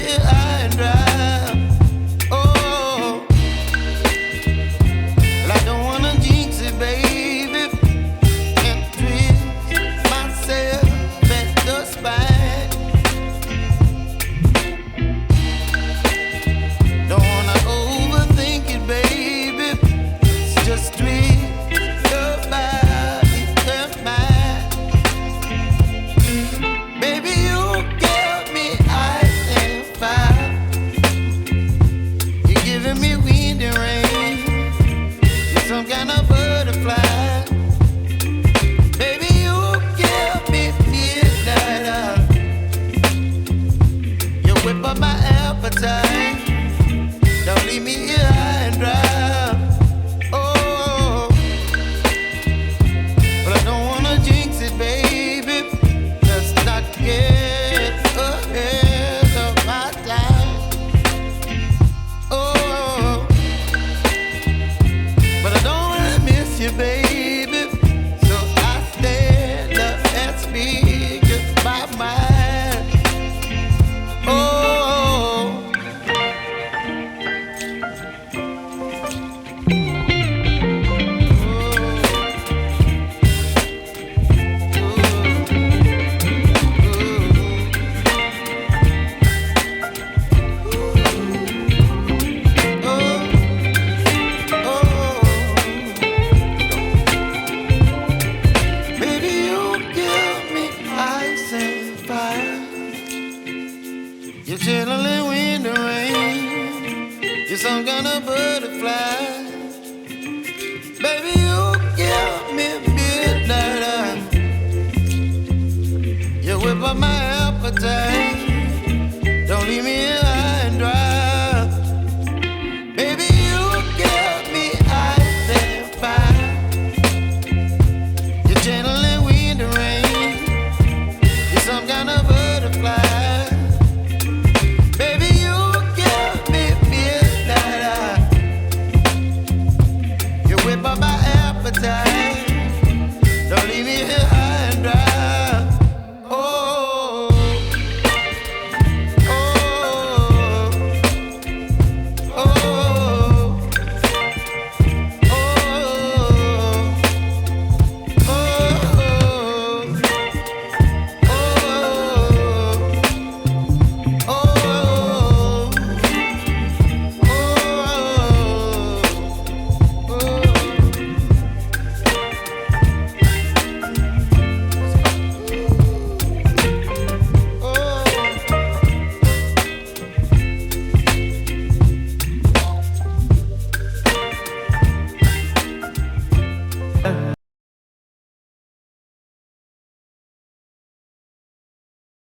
here high and dry. Oh, well, I don't wanna jinx it, baby, and twist myself at the spine. Don't wanna overthink it, baby. It's just twist your body and mine. Baby, you give me ice and fire. You're giving me wind and rain. You're some kind of butterfly. Baby, you give me midnight. You whip up my appetite. Don't leave me here high and dry. Oh, but I don't wanna jinx it, baby. Let's not get ahead of my time. Oh, but I don't wanna miss you, baby. So I stand up and speak my mind. Oh. You're chilling wind and rain. You're some kind of butterfly. Baby, you give me midnight. You whip up my appetite.